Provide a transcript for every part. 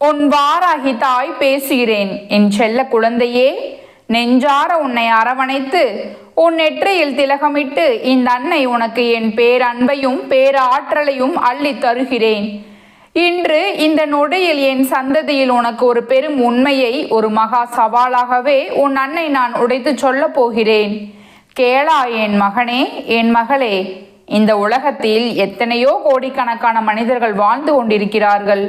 உன் வாராகி தாய் பேசுகிறேன். என் செல்ல குழந்தையே, நெஞ்சார உன்னை அரவணைத்து உன் நெற்றியில் திலகமிட்டு இந்த அன்னை உனக்கு என் பேரன்பையும் பேராற்றலையும் அள்ளி தருகிறேன். இன்று இந்த நொடியில் என் சந்ததியில் உனக்கு ஒரு பெரும் உண்மையை ஒரு மகா சவாலாகவே உன் அன்னை நான் உடைத்து சொல்ல போகிறேன். கேளா என் மகனே, என் மகளே. இந்த உலகத்தில் எத்தனையோ கோடிக்கணக்கான மனிதர்கள் வாழ்ந்து கொண்டிருக்கிறார்கள்.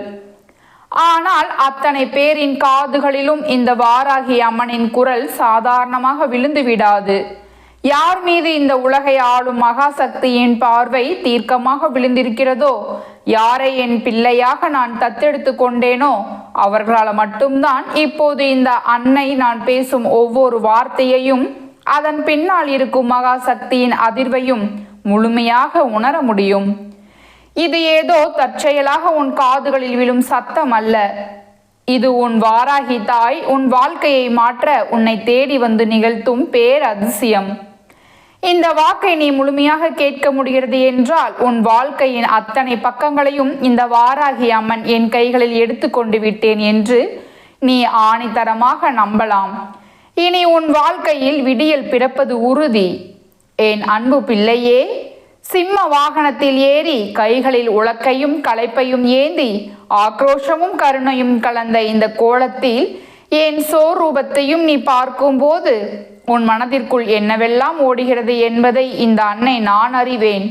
ஆனால் அத்தனை பேரின் காதுகளிலும் இந்த வாராகி அம்மனின் குரல் சாதாரணமாக விழுந்து விடாது. யார் மீது இந்த உலகை ஆளும் மகாசக்தியின் பார்வை தீர்க்கமாக விழுந்திருக்கிறதோ, யாரை என் பிள்ளையாக நான் தத்தெடுத்து கொண்டேனோ அவர்களால் மட்டும்தான் இப்போது இந்த அன்னை நான் பேசும் ஒவ்வொரு வார்த்தையையும் அதன் பின்னால் இருக்கும் மகாசக்தியின் அதிர்வையும் முழுமையாக உணர முடியும். இது ஏதோ தற்செயலாக உன் காதுகளில் விழும் சத்தம் அல்ல. இது உன் வாராகி தாய் உன் வாழ்க்கையை மாற்ற உன்னை தேடி வந்து நிகழ்த்தும் பேரதிசயம். இந்த வாக்கை நீ முழுமையாக கேட்க முடிகிறது என்றால் உன் வாழ்க்கையின் அத்தனை பக்கங்களையும் இந்த வாராகி அம்மன் என் கைகளில் எடுத்து கொண்டு விட்டேன் என்று நீ ஆணித்தரமாக நம்பலாம். இனி உன் வாழ்க்கையில் விடியல் பிறப்பது உறுதி. என் அன்பு பிள்ளையே, சிம்ம வாகனத்தில் ஏறி கைகளில் உலக்கையும் களைப்பையும் ஏந்தி ஆக்ரோஷமும் கருணையும் கலந்த இந்த கோலத்தில் என் சொரூபத்தையும் நீ பார்க்கும்போது உன் மனதிற்குள் என்னவெல்லாம் ஓடுகிறது என்பதை இந்த அன்னை நான் அறிவேன்.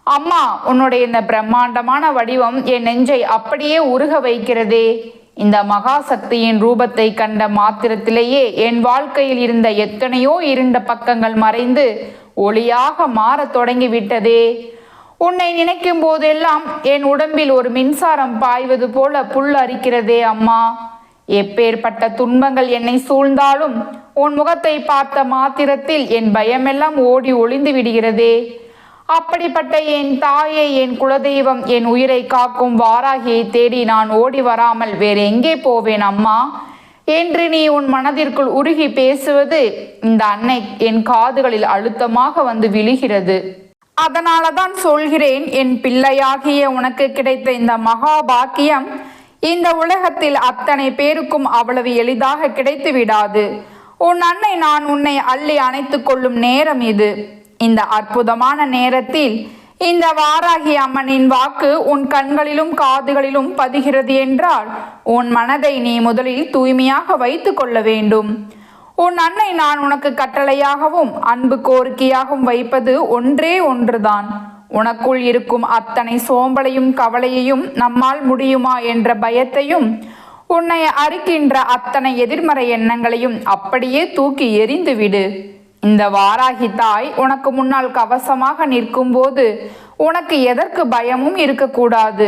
அம்மா, உன்னுடைய இந்த பிரம்மாண்டமான வடிவம் என் நெஞ்சை அப்படியே உருக வைக்கிறதே. இந்த மகாசக்தியின் ரூபத்தை கண்ட மாத்திரத்திலேயே என் வாழ்க்கையில் இருந்த எத்தனையோ இருண்ட பக்கங்கள் மறைந்து ஒளியாக மாறத் தொடங்கிவிட்டதே. உன்னை நினைக்கும் போதெல்லாம் என் உடம்பில் ஒரு மின்சாரம் பாய்வது போல புல் அரிக்கிறதே அம்மா. எப்பேற்பட்ட துன்பங்கள் என்னை சூழ்ந்தாலும் உன் முகத்தை பார்த்த மாத்திரத்தில் என் பயமெல்லாம் ஓடி ஒளிந்து விடுகிறதே. அப்படிப்பட்ட என் தாயை, என் குலதெய்வம், என் உயிரை காக்கும் வாராகியை தேடி நான் ஓடி வராமல் வேறு எங்கே போவேன் அம்மா என்று நீ உன் மனதிற்குள் உருகி பேசுவது இந்த அன்னை என் காதுகளில் அழுத்தமாக வந்து விழுகிறது. அதனால தான் சொல்கிறேன், என் பிள்ளையாகிய உனக்கு கிடைத்த இந்த மகா பாக்கியம் இந்த உலகத்தில் அத்தனை பேருக்கும் அவ்வளவு எளிதாக கிடைத்து விடாது. உன் அன்னை நான் உன்னை அள்ளி அணைத்து கொள்ளும் நேரம் இது. இந்த அற்புதமான நேரத்தில் இந்த வாராகி அம்மனின் வாக்கு உன் கண்களிலும் காதுகளிலும் பதிகிறது என்றால் உன் மனதை நீ முதலில் தூய்மையாக வைத்து கொள்ள வேண்டும். உன் அன்னை நான் உனக்கு கட்டளையாகவும் அன்பு கோரிக்கையாகவும் வைப்பது ஒன்றே ஒன்றுதான். உனக்குள் இருக்கும் அத்தனை சோம்பலையும் கவலையையும் நம்மால் முடியுமா என்ற பயத்தையும் உன்னை அறுக்கின்ற அத்தனை எதிர்மறை எண்ணங்களையும் அப்படியே தூக்கி எறிந்துவிடு. இந்த வாராகி தாய் உனக்கு முன்னால் கவசமாக நிற்கும் போது உனக்கு எதற்கு பயமும் இருக்கக்கூடாது.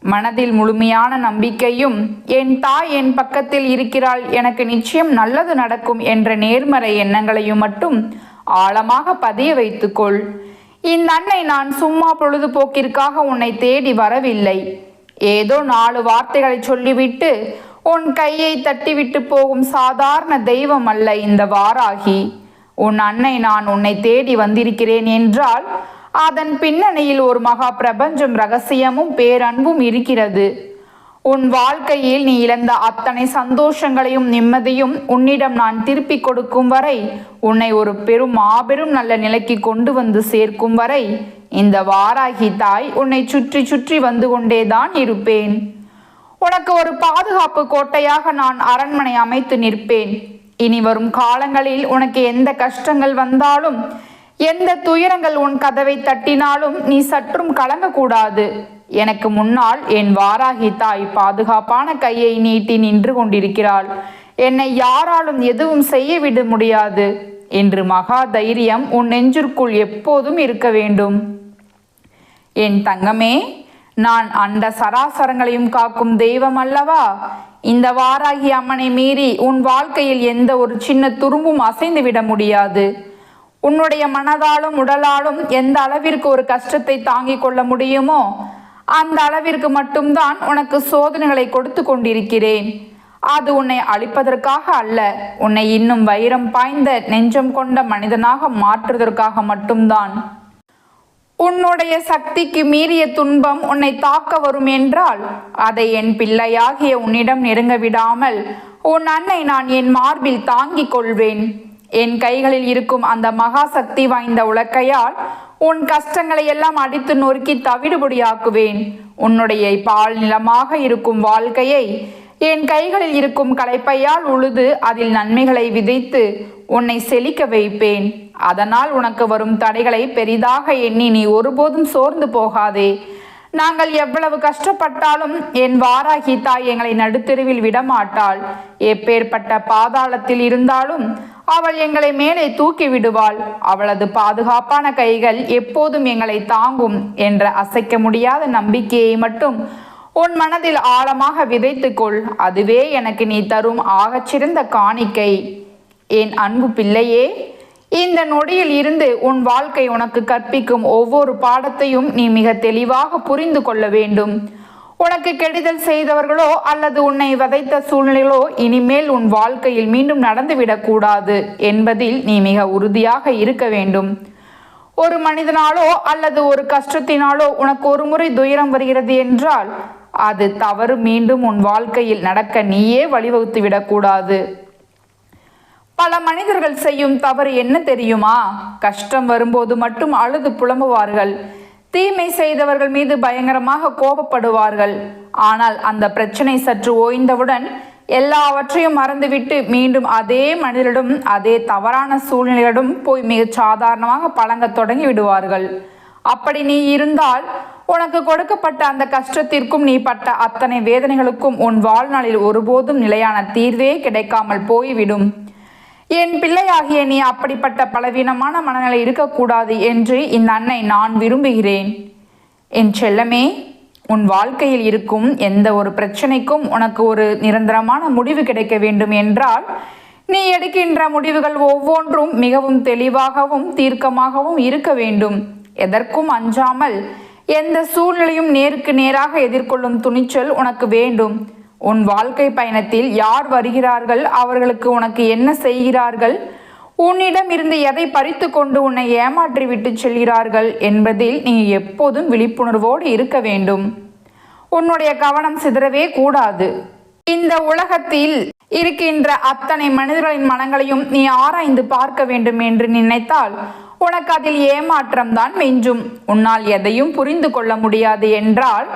மனதில் முழுமையான நம்பிக்கையும் என் தாய் என் பக்கத்தில் இருக்கிறாள், எனக்கு நிச்சயம் நல்லது நடக்கும் என்ற நேர்மறை எண்ணங்களையும் மட்டும் ஆழமாக பதிய வைத்துக்கொள். இந்த அன்னை நான் சும்மா பொழுதுபோக்கிற்காக உன்னை தேடி வரவில்லை. ஏதோ 4 வார்த்தைகளை சொல்லிவிட்டு உன் கையை தட்டிவிட்டு போகும் சாதாரண தெய்வம் அல்ல இந்த வாராகி. உன் அன்னை நான் உன்னை தேடி வந்திருக்கிறேன் என்றால் அதன் பின்னணியில் ஒரு மகா பிரபஞ்சம் ரகசியமும் பேரன்பும் இருக்கிறது. உன் வாழ்க்கையில் நீ இழந்த அத்தனை சந்தோஷங்களையும் நிம்மதியும் உன்னிடம் நான் திருப்பி கொடுக்கும் வரை, உன்னை ஒரு மாபெரும் நல்ல நிலைக்கு கொண்டு வந்து சேர்க்கும் வரை இந்த வாராகி தாய் உன்னை சுற்றி சுற்றி வந்து கொண்டேதான் இருப்பேன். உனக்கு ஒரு பாதுகாப்பு கோட்டையாக நான் அரண்மனை அமைத்து நிற்பேன். இனி வரும் காலங்களில் உனக்கு எந்த கஷ்டங்கள் வந்தாலும், எந்த துயரங்கள் உன் கதவை தட்டினாலும் நீ சற்றும் கலங்கக்கூடாது. எனக்கு முன்னால் என் வாராகி தாய் பாதுகாப்பான கையை நீட்டி நின்று கொண்டிருக்கிறாள். என்னை யாராலும் எதுவும் செய்ய விட முடியாது என்று மகா தைரியம் உன் நெஞ்சிற்குள் எப்போதும் இருக்க வேண்டும். என் தங்கமே, நான் அண்ட சராசரங்களையும் காக்கும் தெய்வம் அல்லவா? இந்த வாராகி அம்மனை மீறி உன் வாழ்க்கையில் எந்த ஒரு சின்ன துரும்பும் அசைந்து விட முடியாது. உன்னுடைய மனதாலும் உடலாலும் எந்த அளவிற்கு ஒரு கஷ்டத்தை தாங்கிக் கொள்ள முடியுமோ அந்த அளவிற்கு மட்டும்தான் உனக்கு சோதனைகளை கொடுத்து கொண்டிருக்கிறேன். அது உன்னை அழிப்பதற்காக அல்ல, உன்னை இன்னும் வைரம் பாய்ந்த நெஞ்சம் கொண்ட மனிதனாக மாற்றுவதற்காக மட்டும்தான். உன்னுடைய சக்திக்கு மீறிய துன்பம் உன்னை தாக்க வரும் என்றால் அதை என் பிள்ளையாகிய உன்னிடம் நெருங்க விடாமல் உன் அன்னை நான் என் மார்பில் தாங்கிக் கொள்வேன். என் கைகளில் இருக்கும் அந்த மகா சக்தி வாய்ந்த உலக்கையால் உன் கஷ்டங்களை எல்லாம் அடித்து நொறுக்கி தவிடுபொடியாக்குவேன். உன்னுடைய பால் நிலமாக இருக்கும் வாழ்க்கையை என் கைகளில் இருக்கும் களைப்பையால் உழுது அதில் நன்மைகளை விதைத்து உன்னை செழிக்க வைப்பேன். அதனால் உனக்கு வரும் தடைகளை பெரிதாக எண்ணி நீ ஒருபோதும் சோர்ந்து போகாதே. நாங்கள் எவ்வளவு கஷ்டப்பட்டாலும் என் வாராகி தாய் எங்களை நடுத்தெருவில் விடமாட்டாள். எப்பேற்பட்ட பாதாளத்தில் இருந்தாலும் அவள் எங்களை மேலே தூக்கி விடுவாள். அவளது பாதுகாப்பான கைகள் எப்போதும் எங்களை தாங்கும் என்ற அசைக்க முடியாத நம்பிக்கையை மட்டும் உன் மனதில் ஆழமாக விதைத்துக்கொள். அதுவே எனக்கு நீ தரும் ஆகச்சிறந்த காணிக்கை. என் அன்பு பிள்ளையே, இந்த நொடியில் இருந்து உன் வாழ்க்கை உனக்கு கற்பிக்கும் ஒவ்வொரு பாடத்தையும் நீ மிக தெளிவாக புரிந்து கொள்ள வேண்டும். உனக்கு கெடுதல் செய்தவர்களோ அல்லது உன்னை வதைத்த சூழ்நிலைகளோ இனிமேல் உன் வாழ்க்கையில் மீண்டும் நடந்துவிடக்கூடாது என்பதில் நீ மிக உறுதியாக இருக்க வேண்டும். ஒரு மனிதனாலோ அல்லது ஒரு கஷ்டத்தினாலோ உனக்கு ஒரு முறை துயரம் வருகிறது என்றால் அது தவறு மீண்டும் உன் வாழ்க்கையில் நடக்க நீயே வழிவகுத்து விடக்கூடாது. பல மனிதர்கள் செய்யும் தவறு என்ன தெரியுமா? கஷ்டம் வரும்போது மட்டும் அழுது புலம்புவார்கள். தீமை செய்தவர்கள் மீது பயங்கரமாக கோபப்படுவார்கள். ஆனால் அந்த பிரச்சனை சற்று ஓய்ந்தவுடன் எல்லாவற்றையும் மறந்துவிட்டு மீண்டும் அதே மனிதரிடம் அதே தவறான சூழ்நிலையிடம் போய் மிக சாதாரணமாக பழங்க தொடங்கி விடுவார்கள். அப்படி நீ இருந்தால் உனக்கு கொடுக்கப்பட்ட அந்த கஷ்டத்திற்கும் நீ பட்ட அத்தனை வேதனைகளுக்கும் உன் வாழ்நாளில் ஒருபோதும் நிலையான தீர்வே கிடைக்காமல் போய்விடும். என் பிள்ளையாகிய நீ அப்படிப்பட்ட பலவீனமான மனநிலை இருக்கக்கூடாது என்று இந்த அன்னை நான் விரும்புகிறேன். என் செல்லமே, உன் வாழ்க்கையில் இருக்கும் எந்த ஒரு பிரச்சனைக்கும் உனக்கு ஒரு நிரந்தரமான முடிவு கிடைக்க வேண்டும் என்றால் நீ எடுக்கின்ற முடிவுகள் ஒவ்வொன்றும் மிகவும் தெளிவாகவும் தீர்க்கமாகவும் இருக்க வேண்டும். எதற்கும் அஞ்சாமல் எந்த சூழ்நிலையும் நேருக்கு நேராக எதிர்கொள்ளும் துணிச்சல் உனக்கு வேண்டும். உன் வாழ்க்கை பயணத்தில் யார் வருகிறார்கள், அவர்களுக்கு உனக்கு என்ன செய்கிறார்கள், உன்னிடம் இருந்து எதை பறித்து கொண்டு உன்னை ஏமாற்றி விட்டு செல்கிறார்கள் என்பதில் நீ எப்போதும் விழிப்புணர்வோடு இருக்க வேண்டும். உன்னுடைய கவனம் சிதறவே கூடாது. இந்த உலகத்தில் இருக்கின்ற அத்தனை மனிதர்களின் மனங்களையும் நீ ஆராய்ந்து பார்க்க வேண்டும் என்று நினைத்தால் உனக்கு அதில் ஏமாற்றம் தான் மிஞ்சும். உன்னால் எதையும் புரிந்து கொள்ள முடியாது என்றால்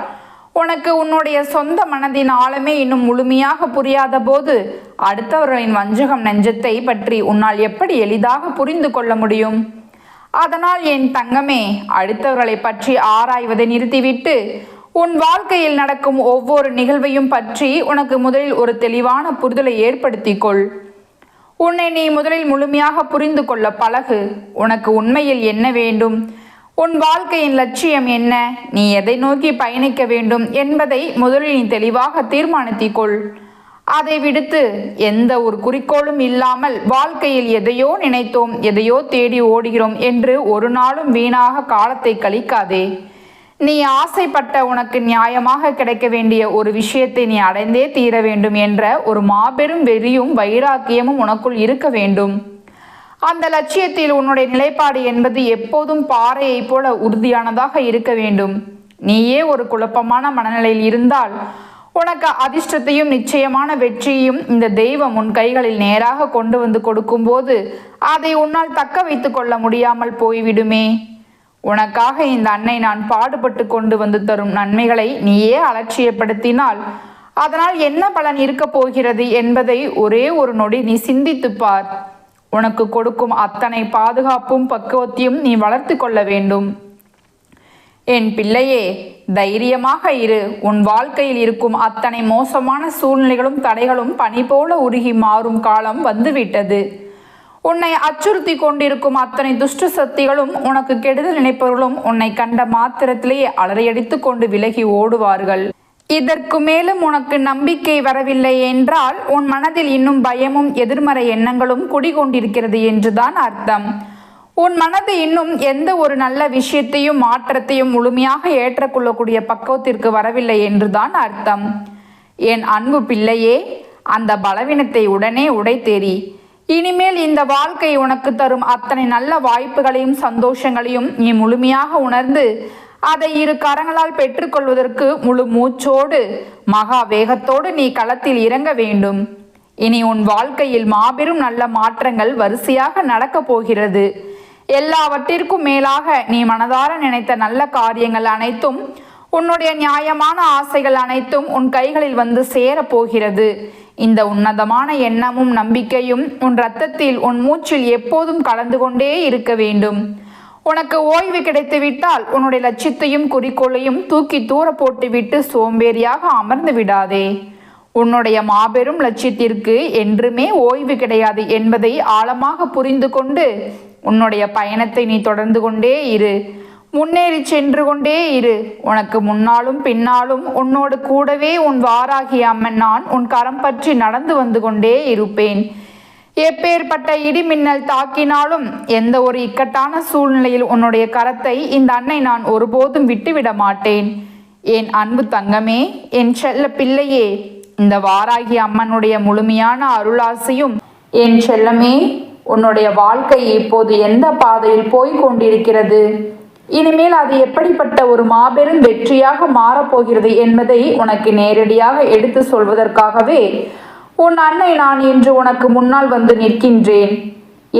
உனக்கு உன்னுடைய சொந்த மனதின் ஆழமே இன்னும் முழுமையாக புரியாத போது அடுத்தவர்களின் வஞ்சகம் நெஞ்சத்தை பற்றி உன்னால் எப்படி எளிதாக புரிந்து கொள்ள முடியும்? அதனால் என் தங்கமே, அடுத்தவர்களை பற்றி ஆராய்வதை நிறுத்திவிட்டு உன் வாழ்க்கையில் நடக்கும் ஒவ்வொரு நிகழ்வையும் பற்றி உனக்கு முதலில் ஒரு தெளிவான புரிதலை ஏற்படுத்திக்கொள். உன்னை நீ முதலில் முழுமையாக புரிந்து கொள்ள பழகு. உனக்கு உண்மையில் என்ன வேண்டும், உன் வாழ்க்கையின் லட்சியம் என்ன, நீ எதை நோக்கி பயணிக்க வேண்டும் என்பதை முதலில் நீ தெளிவாக தீர்மானித்துக்கொள். அதை விடுத்து எந்த ஒரு குறிக்கோளும் இல்லாமல் வாழ்க்கையில் எதையோ நினைத்தோம், எதையோ தேடி ஓடுகிறோம் என்று ஒரு நாளும் வீணாக காலத்தை கழிக்காதே. நீ ஆசைப்பட்ட உனக்கு நியாயமாக கிடைக்க வேண்டிய ஒரு விஷயத்தை நீ அடைந்தே தீர வேண்டும் என்ற ஒரு மாபெரும் வெறியும் வைராக்கியமும் உனக்குள் இருக்க வேண்டும். அந்த லட்சியத்தில் உன்னுடைய நிலைப்பாடு என்பது எப்போதும் பாறையைப் போல உறுதியானதாக இருக்க வேண்டும். நீயே ஒரு குழப்பமான மனநிலையில் இருந்தால் உனக்கு அதிர்ஷ்டத்தையும் நிச்சயமான வெற்றியையும் இந்த தெய்வம் உன் கைகளில் நேராக கொண்டு வந்து கொடுக்கும்போது அதை உன்னால் தக்க வைத்து கொள்ள முடியாமல் போய்விடுமே. உனக்காக இந்த அன்னை நான் பாடுபட்டு கொண்டு வந்து தரும் நன்மைகளை நீயே அலட்சியப்படுத்தினால் அதனால் என்ன பலன் இருக்கப் போகிறது என்பதை ஒரே ஒரு நொடி நீ சிந்தித்துப் பார். உனக்கு கொடுக்கும் அத்தனை பாதுகாப்பும் பக்குவத்தையும் நீ வளர்த்து கொள்ள வேண்டும். என் பிள்ளையே, தைரியமாக இரு. உன் வாழ்க்கையில் இருக்கும் அத்தனை மோசமான சூழ்நிலைகளும் தடைகளும் பனி போல உருகி மாறும் காலம் வந்துவிட்டது. உன்னை அச்சுறுத்தி கொண்டிருக்கும் அத்தனை துஷ்ட சக்திகளும் உனக்கு கெடுதல் நினைப்பவர்களும் உன்னை கண்ட மாத்திரத்திலேயே அலறியடித்து கொண்டு விலகி ஓடுவார்கள். இதற்கு மேலும் உனக்கு நம்பிக்கை வரவில்லை என்றால் உன் மனதில் இன்னும் பயமும் எதிர்மறை எண்ணங்களும் குடிகொண்டிருக்கிறது என்றுதான் அர்த்தம். உன் மனது இன்னும் எந்த ஒரு நல்ல விஷயத்தையும் மாற்றத்தையும் முழுமையாக ஏற்றுக்கொள்ளக்கூடிய பக்குவத்திற்கு வரவில்லை என்றுதான் அர்த்தம். என் அன்பு பிள்ளையே, அந்த பலவீனத்தை உடனே உடைத்தேறி இனிமேல் இந்த வாழ்க்கை உனக்கு தரும் அத்தனை நல்ல வாய்ப்புகளையும் சந்தோஷங்களையும் நீ முழுமையாக உணர்ந்து அதை இரு கரங்களால் பெற்றுக்கொள்வதற்கு முழு மூச்சோடு மகா வேகத்தோடு நீ களத்தில் இறங்க வேண்டும். இனி உன் வாழ்க்கையில் மாபெரும் நல்ல மாற்றங்கள் வரிசையாக நடக்கப் போகிறது. எல்லாவற்றிற்கும் மேலாக நீ மனதார நினைத்த நல்ல காரியங்கள் அனைத்தும், உன்னுடைய நியாயமான ஆசைகள் அனைத்தும் உன் கைகளில் வந்து சேரப்போகிறது. இந்த உன்னதமான எண்ணமும் நம்பிக்கையும் உன் இரத்தத்தில், உன் மூச்சில் எப்போதும் கலந்து கொண்டே இருக்க வேண்டும். உனக்கு ஓய்வு கிடைத்துவிட்டால் உன்னுடைய லட்சியத்தையும் குறிக்கோளையும் தூக்கி தூர போட்டுவிட்டு சோம்பேறியாக அமர்ந்து விடாதே. உன்னுடைய மாபெரும் லட்சியத்திற்கு என்றுமே ஓய்வு கிடையாது என்பதை ஆழமாக புரிந்து கொண்டு உன்னுடைய பயணத்தை நீ தொடர்ந்து கொண்டே இரு. முன்னேறி சென்று கொண்டே இரு. உனக்கு முன்னாலும் பின்னாலும் உன்னோடு கூடவே உன் வாராகிய அம்மன் நான் உன் கரம் பற்றி நடந்து வந்து கொண்டே இருப்பேன். எப்பேற்பட்ட இடிமின்னல் தாக்கினாலும், எந்த ஒரு இக்கட்டான சூழ்நிலையில் உன்னுடைய கரத்தை இந்த அன்னை நான் ஒருபோதும் விட்டுவிட மாட்டேன். என் அன்பு தங்கமே, என் செல்ல பிள்ளையே, இந்த வாராகி அம்மனுடைய முழுமையான அருளாசையும், என் செல்லமே, உன்னுடைய வாழ்க்கை இப்போது எந்த பாதையில் போய் கொண்டிருக்கிறது, இனிமேல் அது எப்படிப்பட்ட ஒரு மாபெரும் வெற்றியாக மாறப்போகிறது என்பதை உனக்கு நேரடியாக எடுத்து சொல்வதற்காகவே உன் அன்னை நான் இன்று உனக்கு முன்னால் வந்து நிற்கின்றேன்.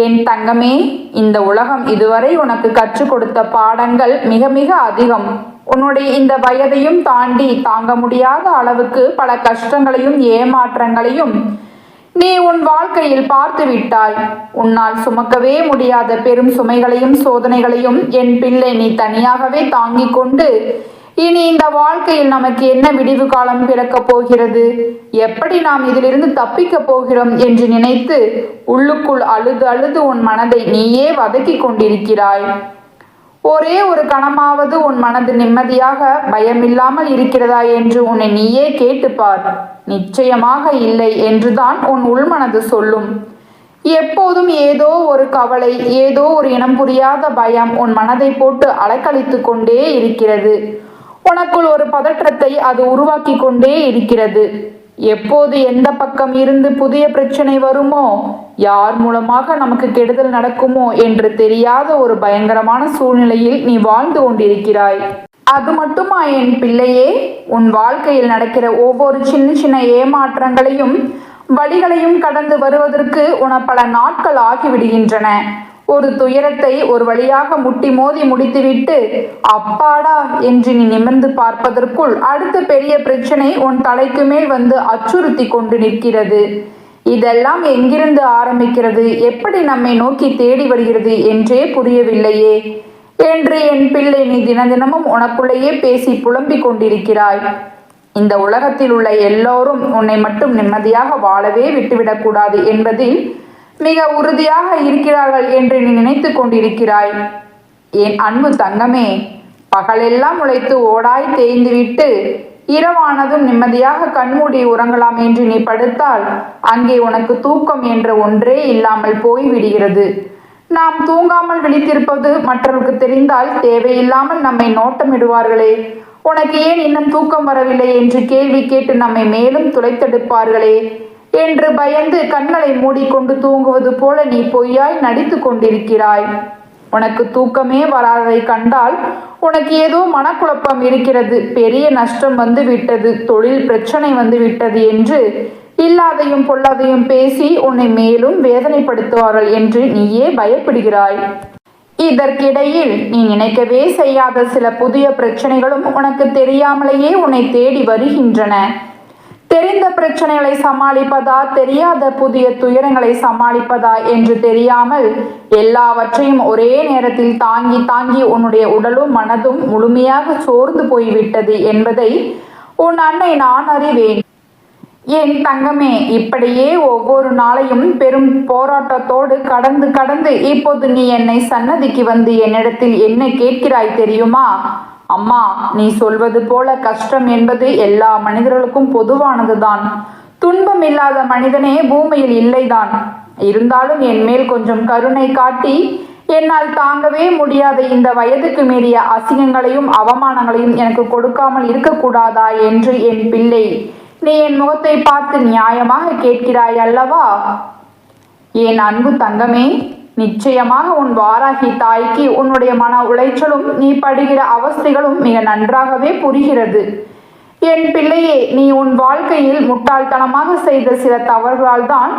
என் தங்கமே, இந்த உலகம் இதுவரை உனக்கு கற்றுக் கொடுத்த பாடங்கள் மிக மிக அதிகம். உன்னுடைய இந்த வயதையும் தாண்டி தாங்க முடியாத அளவுக்கு பல கஷ்டங்களையும் ஏமாற்றங்களையும் நீ உன் வாழ்க்கையில் பார்த்து விட்டாய். உன்னால் சுமக்கவே முடியாத பெரும் சுமைகளையும் சோதனைகளையும் என் பிள்ளை நீ தனியாகவே தாங்கிக் கொண்டு, இனி இந்த வாழ்க்கையில் நமக்கு என்ன விடிவு காலம் பிறக்கப் போகிறது, எப்படி நாம் இதிலிருந்து தப்பிக்கப் போகிறோம் என்று நினைத்து உள்ளுக்குள் அழுது அழுது உன் மனதை நீயே வதக்கி கொண்டிருக்கிறாய். ஒரே ஒரு கணமாவது உன் மனது நிம்மதியாக பயமில்லாமல் இருக்கிறதா என்று உன்னை நீயே கேட்டுப்பார். நிச்சயமாக இல்லை என்றுதான் உன் உள்மனது சொல்லும். எப்போதும் ஏதோ ஒரு கவலை, ஏதோ ஒரு இனம் புரியாத பயம் உன் மனதை போட்டு அலைக்கழித்து கொண்டே இருக்கிறது. உனக்குள் ஒரு பதற்றத்தை அது உருவாக்கி கொண்டே இருக்கிறது. எப்போது எந்த பக்கம் இருந்து புதிய பிரச்சனை வருமோ, யார் மூலமாக நமக்கு கெடுதல் நடக்குமோ என்று தெரியாத ஒரு பயங்கரமான சூழ்நிலையில் நீ வாழ்ந்து கொண்டிருக்கிறாய். அது மட்டுமா என் பிள்ளையே, உன் வாழ்க்கையில் நடக்கிற ஒவ்வொரு சின்ன சின்ன ஏமாற்றங்களையும் வழிகளையும் கடந்து வருவதற்கு உன பல நாட்கள் ஆகிவிடுகின்றன. ஒரு துயரத்தை ஒரு வழியாக முட்டி மோதி முடித்துவிட்டு அப்பாடா என்று நீ நிமிர்ந்து பார்ப்பதற்குள் அடுத்த பெரிய பிரச்சனை உன் தலைக்கு மேல் வந்து அச்சுறுத்தி கொண்டு நிற்கிறது. இதெல்லாம் எங்கிருந்து ஆரம்பிக்கிறது, எப்படி நம்மை நோக்கி தேடி வருகிறது என்றே புரியவில்லையே என்று என் பிள்ளை நீ தினமும் உனக்குள்ளேயே பேசி புலம்பிக் கொண்டிருக்கிறாய். இந்த உலகத்தில் உள்ள எல்லோரும் உன்னை மட்டும் நிம்மதியாக வாழவே விட்டுவிடக்கூடாது என்பதில் மிக உறுதியாக இருக்கிறார்கள் என்று நீ நினைத்து கொண்டிருக்கிறாய். என் அன்பு தங்கமே, பகலெல்லாம் உழைத்து ஓடாய் தேய்ந்துவிட்டு இரவானதும் நிம்மதியாக கண்மூடி உறங்கலாம் என்று நீ படுத்தால் அங்கே உனக்கு தூக்கம் என்ற ஒன்றே இல்லாமல் போய்விடுகிறது. நாம் தூங்காமல் விழித்திருப்பது மற்றவர்களுக்கு தெரிந்தால் தேவையில்லாமல் நம்மை நோட்டமிடுவார்களே, உனக்கு ஏன் இன்னும் தூக்கம் வரவில்லை என்று கேள்வி கேட்டு நம்மை மேலும் துளைத்தெடுப்பார்களே என்று பயந்து கண்களை மூடிக்கொண்டு தூங்குவது போல நீ பொய்யாய் நடித்து கொண்டிருக்கிறாய். உனக்கு தூக்கமே வராததை கண்டால் உனக்கு ஏதோ மனக்குழப்பம் இருக்கிறது, பெரிய நஷ்டம் வந்து விட்டது, தொழில் பிரச்சனை வந்து விட்டது என்று இல்லாதையும் பொல்லாதையும் பேசி உன்னை மேலும் வேதனைப்படுத்துவார்கள் என்று நீயே பயப்படுகிறாய். இதற்கிடையில் நீ நினைக்கவே செய்யாத சில புதிய பிரச்சனைகளும் உனக்கு தெரியாமலேயே உன்னை தேடி வருகின்றன. தெரிந்த பிரச்சனைகளை சமாளிப்பதா, தெரியாத புதிய துயரங்களை சமாளிப்பதா என்று தெரியாமல் எல்லாவற்றையும் ஒரே நேரத்தில் தாங்கி தாங்கி உன்னுடைய உடலும் மனதும் முழுமையாக சோர்ந்து போய்விட்டது என்பதை உன் அன்னை நான் அறிவேன். என் தங்கமே, இப்படியே ஒவ்வொரு நாளையும் பெரும் போராட்டத்தோடு கடந்து இப்போது நீ என்னை சன்னதிக்கு வந்து என்னிடத்தில் என்ன கேட்கிறாய் தெரியுமா? அம்மா, நீ சொல்வது போல கஷ்டம் என்பது எல்லா மனிதர்களுக்கும் பொதுவானதுதான். துன்பம் இல்லாத மனிதனே பூமியில் இல்லைதான். இருந்தாலும் என் மேல் கொஞ்சம் கருணை காட்டி என்னால் தாங்கவே முடியாத இந்த வயதுக்கு மீறிய அசிங்கங்களையும் அவமானங்களையும் எனக்கு கொடுக்காமல் இருக்கக்கூடாதா என்று என் பிள்ளை நீ என் முகத்தை பார்த்து நியாயமாக கேட்கிறாய் அல்லவா? என் அன்பு தங்கமே, நிச்சயமாக உன் வாராகி தாய்க்கு உன்னுடைய மன உளைச்சலும் நீ படுகிற அவஸ்தைகளும் மிக நன்றாகவே புரிகிறது. என் பிள்ளையே, நீ உன் வாழ்க்கையில் முட்டாள்தனமாக செய்த சில தவறுகளால் தான்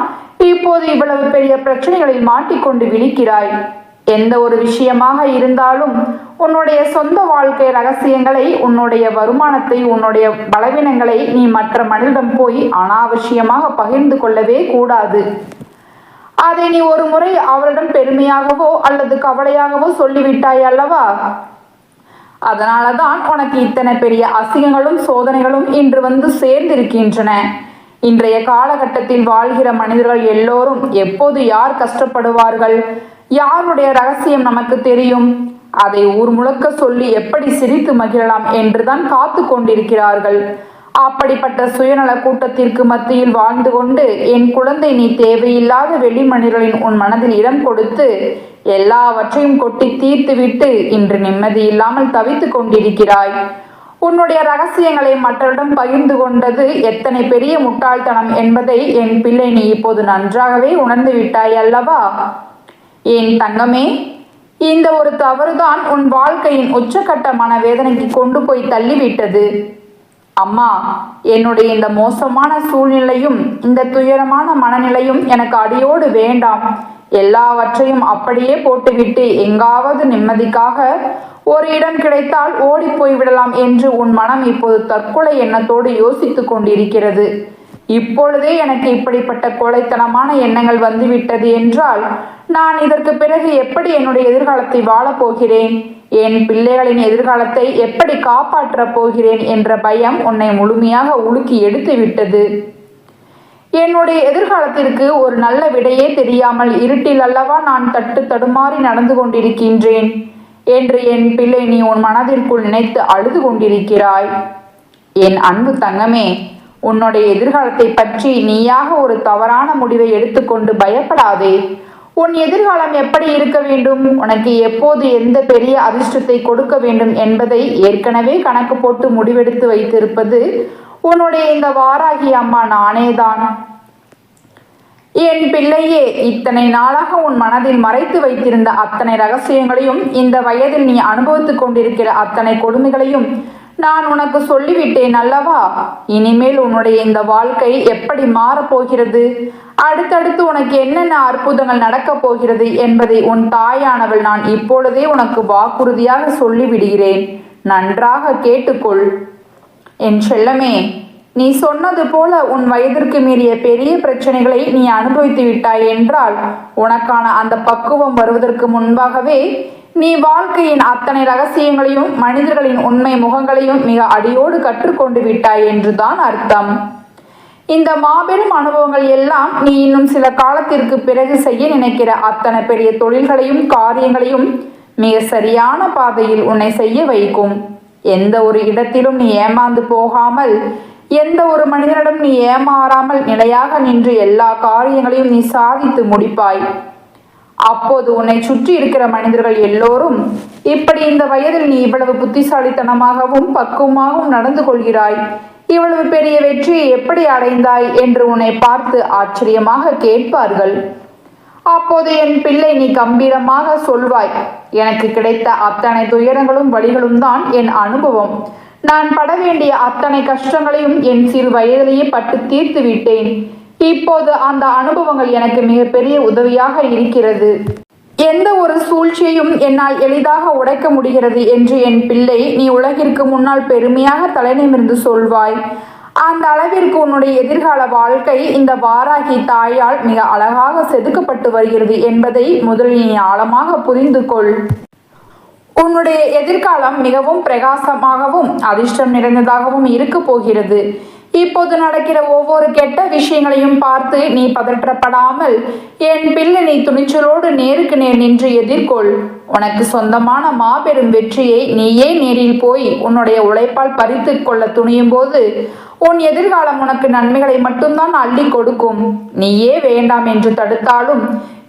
இப்போது இவ்வளவு பெரிய பிரச்சனைகளில் மாட்டிக்கொண்டு விழிக்கிறாய். எந்த ஒரு விஷயமாக இருந்தாலும் உன்னுடைய சொந்த வாழ்க்கை ரகசியங்களை, உன்னுடைய வருமானத்தை, உன்னுடைய பலவீனங்களை நீ மற்ற மனிதனிடம் போய் அனாவசியமாக பகிர்ந்து கொள்ளவே கூடாது. அதை நீ ஒரு முறை அவரிடம் பெருமையாகவோ அல்லது கவலையாகவோ சொல்லிவிட்டாய் அல்லவா? அதனாலதான் உனக்கு இத்தனை பெரிய அசிங்கங்களும் சோதனைகளும் இன்று வந்து சேர்ந்திருக்கின்றன. இன்றைய காலகட்டத்தில் வாழ்கிற மனிதர்கள் எல்லோரும் எப்போது யார் கஷ்டப்படுவார்கள், யாருடைய ரகசியம் நமக்கு தெரியும், அதை ஊர் முழுக்க சொல்லி எப்படி சிரித்து மகிழலாம் என்றுதான் காத்து கொண்டிருக்கிறார்கள். அப்படிப்பட்ட சுயநல கூட்டத்திற்கு மத்தியில் வாழ்ந்து கொண்டு என் குழந்தை, நீ தேவையில்லாத வெளி மனிதர்களின் உன் மனதில் இடம் கொடுத்து எல்லாவற்றையும் கொட்டி தீர்த்துவிட்டு இன்று நிம்மதி இல்லாமல் தவித்து கொண்டிருக்கிறாய். உன்னுடைய ரகசியங்களை மற்றவரிடம் பகிர்ந்து கொண்டது எத்தனை பெரிய முட்டாள்தனம் என்பதை என் பிள்ளை நீ இப்போது நன்றாகவே உணர்ந்து விட்டாய் அல்லவா? என் தங்கமே, இந்த ஒரு தவறுதான் உன் வாழ்க்கையின் உச்சக்கட்ட மனவேதனைக்கு கொண்டு போய் தள்ளிவிட்டது. அம்மா, என்னுடைய இந்த மோசமான சூழ்நிலையும் இந்த துயரமான மனநிலையும் எனக்கு அடியோடு வேண்டாம். எல்லாவற்றையும் அப்படியே போட்டுவிட்டு எங்காவது நிம்மதிக்காக ஒரு இடம் கிடைத்தால் ஓடி போய்விடலாம் என்று உன் மனம் இப்போது தற்கொலை எண்ணத்தோடு யோசித்து கொண்டிருக்கிறது. இப்பொழுதே எனக்கு இப்படிப்பட்ட கொலைத்தனமான எண்ணங்கள் வந்துவிட்டது என்றால் நான் இதற்கு பிறகு எப்படி என்னுடைய எதிர்காலத்தை வாழப்போகிறேன், என் பிள்ளைகளின் எதிர்காலத்தை எப்படி காப்பாற்றப் போகிறேன் என்ற பயம் உன்னை முழுமையாக உலுக்கி எடுத்து விட்டது. என்னுடைய எதிர்காலத்திற்கு ஒரு நல்ல விடையே தெரியாமல் இருட்டில் அல்லவா நான் தடுமாறி நடந்து கொண்டிருக்கின்றேன் என்று என் பிள்ளை நீ உன் மனதிற்குள் நினைத்து அழுது கொண்டிருக்கிறாய். என் அன்பு தங்கமே, உன்னுடைய எதிர்காலத்தை பற்றி நீயாக ஒரு தவறான முடிவை எடுத்துக்கொண்டு பயப்படாதே. உன் எதிர்காலம் எப்படி இருக்க வேண்டும், உனக்கு எப்போது எந்த பெரிய அதிர்ஷ்டத்தை கொடுக்க வேண்டும் என்பதை ஏற்கனவே கணக்கு போட்டு முடிவெடுத்து வைத்திருப்பது உன்னுடைய இந்த வாராகி அம்மா நானேதான். என் பிள்ளையே, இத்தனை நாளாக உன் மனதில் மறைத்து வைத்திருந்த அத்தனை ரகசியங்களையும், இந்த வயதில் நீ அனுபவித்துக் கொண்டிருக்கிற அத்தனை கொடுமைகளையும் நான் உனக்கு சொல்லிவிட்டேன் அல்லவா? இனிமேல் உன்னுடைய இந்த வாழ்க்கை எப்படி மாறப்போகிறது, அடுத்தடுத்து உனக்கு என்னென்ன அற்புதங்கள் நடக்கப் போகிறது என்பதை உன் தாயானவள் நான் இப்பொழுதே உனக்கு வாக்குறுதியாக சொல்லிவிடுகிறேன். நன்றாக கேட்டுக்கொள். என் செல்லமே, நீ சொன்னது போல உன் வயதிற்கு மீறிய பெரிய பிரச்சனைகளை நீ அனுபவித்து விட்டாய் என்றால் உனக்கான அந்த பக்குவம் வருவதற்கு முன்பாகவே நீ வாழ்க்கையின் அத்தனை ரகசியங்களையும் மனிதர்களின் உண்மை முகங்களையும் மிக அடியோடு கற்றுக்கொண்டு விட்டாய் என்றுதான் அர்த்தம். இந்த மாபெரும் அனுபவங்கள் எல்லாம் நீ இன்னும் சில காலத்திற்கு பிறகு செய்ய நினைக்கிற அத்தனை பெரிய தொழில்களையும் காரியங்களையும் மிக சரியான பாதையில் உன்னை செய்ய வைக்கும். எந்த ஒரு இடத்திலும் நீ ஏமாந்து போகாமல், எந்த ஒரு மனிதனிடம் நீ ஏமாறாமல் நிலையாக நின்று எல்லா காரியங்களையும் நீ சாதித்து முடிப்பாய். அப்போது உன்னை சுற்றி இருக்கிற மனிதர்கள் எல்லோரும், இப்படி இந்த வயதில் நீ இவ்வளவு புத்திசாலித்தனமாகவும் பக்குவமாகவும் நடந்து கொள்கிறாய், இவ்வளவு பெரிய வெற்றியை எப்படி அடைந்தாய் என்று உன்னை பார்த்து ஆச்சரியமாக கேட்பார்கள். அப்போது என் பிள்ளை நீ கம்பீரமாக சொல்வாய், எனக்கு கிடைத்த அத்தனை துயரங்களும் வழிகளும் தான் என் அனுபவம். நான் பட வேண்டிய அத்தனை கஷ்டங்களையும் என் சிறு வயதிலேயே பட்டு தீர்த்து விட்டேன். இப்போது அந்த அனுபவங்கள் எனக்கு மிகப்பெரிய உதவியாக இருக்கிறது. எந்த ஒரு சூழ்ச்சியையும் என்னால் எளிதாக உடைக்க முடிகிறது என்று என் பிள்ளை நீ உலகிற்கு முன்னால் பெருமையாக தலைநிமிர்ந்து சொல்வாய். அந்த அளவிற்கு உன்னுடைய எதிர்கால வாழ்க்கை இந்த வாராகி தாயால் மிக அழகாக செதுக்கப்பட்டு வருகிறது என்பதை முதலில் நீ ஆழமாக புரிந்து கொள். உன்னுடைய எதிர்காலம் மிகவும் பிரகாசமாகவும் அதிர்ஷ்டம் நிறைந்ததாகவும் இருக்க போகிறது. இப்போது நடக்கிற ஒவ்வொரு கெட்ட விஷயங்களையும் பார்த்து நீ பதற்றப்படாமல் என் பிள்ளை நீ துணிச்சலோடு நேருக்கு நேர் நின்று எதிர்கொள். உனக்கு சொந்தமான மாபெரும் வெற்றியை நீயே நேரில் போய் உன்னுடைய உழைப்பால் பறித்து கொள்ள துணியும் போது உன் எதிர்காலம் உனக்கு நன்மைகளை மட்டும்தான் அள்ளி கொடுக்கும். நீயே வேண்டாம் என்று தடுத்தாலும்,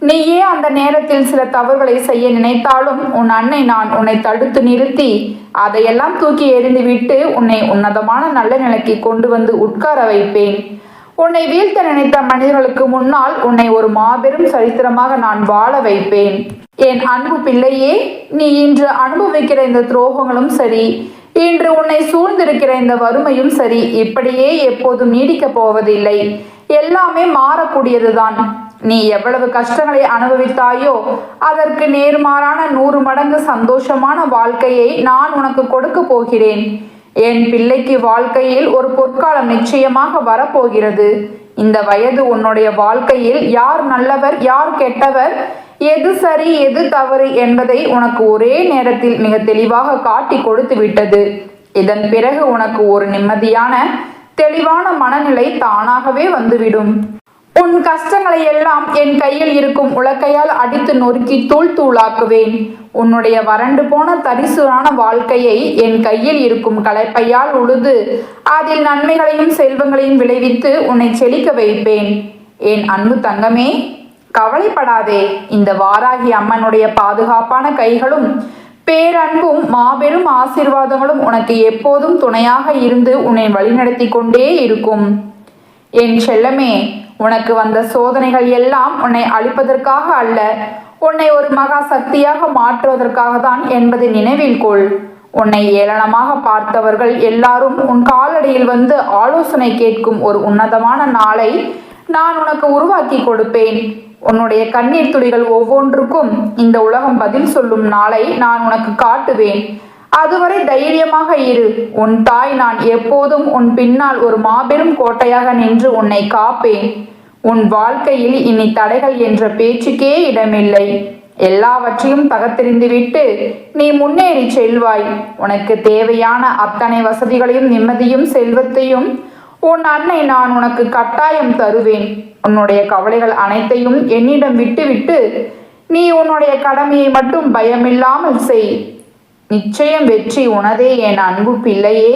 நீயே அந்த நேரத்தில் சில தவறுகளை செய்ய நினைத்தாலும் உன் அன்னை நான் உன்னை தடுத்து நிறுத்தி அதையெல்லாம் தூக்கி எறிந்துவிட்டு உன்னை உன்னதமான நல்ல நிலைக்கு கொண்டு வந்து உட்கார வைப்பேன். உன்னை வீழ்த்த நினைத்த மனிதர்களுக்கு முன்னால் உன்னை ஒரு மாபெரும் சரித்திரமாக நான் வாழ வைப்பேன். என் அன்பு பிள்ளையே, நீ இன்று அனுபவிக்கிற இந்த துரோகங்களும் சரி, இன்று உன்னை சூழ்ந்திருக்கிற இந்த வறுமையும் சரி, இப்படியே எப்போதும் நீடிக்கப் போவதில்லை. எல்லாமே மாறக்கூடியதுதான். நீ எவ்வளவு கஷ்டங்களை அனுபவித்தாயோ அதற்கு நேர்மாறான 100 மடங்கு சந்தோஷமான வாழ்க்கையை நான் உனக்கு கொடுக்க போகிறேன். என் பிள்ளைக்கு வாழ்க்கையில் ஒரு பொற்காலம் நிச்சயமாக வரப்போகிறது. இந்த வயது உன்னுடைய வாழ்க்கையில் யார் நல்லவர் யார் கெட்டவர், எது சரி எது தவறு என்பதை உனக்கு ஒரே நேரத்தில் மிக தெளிவாக காட்டி கொடுத்து விட்டது. இதன் பிறகு உனக்கு ஒரு நிம்மதியான தெளிவான மனநிலை தானாகவே வந்துவிடும். உன் கஷ்டங்களை எல்லாம் என் கையில் இருக்கும் உலக்கையால் அடித்து நொறுக்கி தூள் தூளாக்குவேன். உன்னுடைய வறண்டு போன தரிசுரான வாழ்க்கையை என் கையில் இருக்கும் களைப்பையால் உழுது அதில் நன்மைகளையும் செல்வங்களையும் விளைவித்து உன்னை செழிக்க வைப்பேன். என் அன்பு தங்கமே, கவலைப்படாதே. இந்த வாராகி அம்மனுடைய பாதுகாப்பான கைகளும் பேரன்பும் மாபெரும் ஆசீர்வாதங்களும் உனக்கு எப்போதும் துணையாக இருந்து உன்னை வழிநடத்தி கொண்டே இருக்கும். என் செல்லமே, உனக்கு வந்த சோதனைகள் எல்லாம் உன்னை அழிப்பதற்காக அல்ல, உன்னை ஒரு மகா சக்தியாக மாற்றுவதற்காக தான் என்பதை நினைவில் கொள். உன்னை ஏளனமாக பார்த்தவர்கள் எல்லாரும் உன் காலடியில் வந்து ஆலோசனை கேட்கும் ஒரு உன்னதமான நாளை நான் உனக்கு உருவாக்கி கொடுப்பேன். உன்னுடைய கண்ணீர் துளிகள் ஒவ்வொன்றுக்கும் இந்த உலகம் பதில் சொல்லும் நாளை நான் உனக்கு காட்டுவேன். அதுவரை தைரியமாக இரு. உன் தாய் நான் எப்போதும் உன் பின்னால் ஒரு மாபெரும் கோட்டையாக நின்று உன்னை காப்பேன். உன் வாழ்க்கையில் இனி தடைகள் என்ற பேச்சுக்கே இடமில்லை. எல்லாவற்றையும் தகர்த்தெறிந்துவிட்டு நீ முன்னேறி செல்வாய். உனக்கு தேவையான அத்தனை வசதிகளையும் நிம்மதியும் செல்வத்தையும் உன் அன்னை நான் உனக்கு கட்டாயம் தருவேன். உன்னுடைய கவலைகள் அனைத்தையும் என்னிடம் விட்டுவிட்டு நீ உன்னுடைய கடமையை மட்டும் பயமில்லாமல் செய். நிச்சயம் வெற்றி உனதே என் அன்பு பிள்ளையே.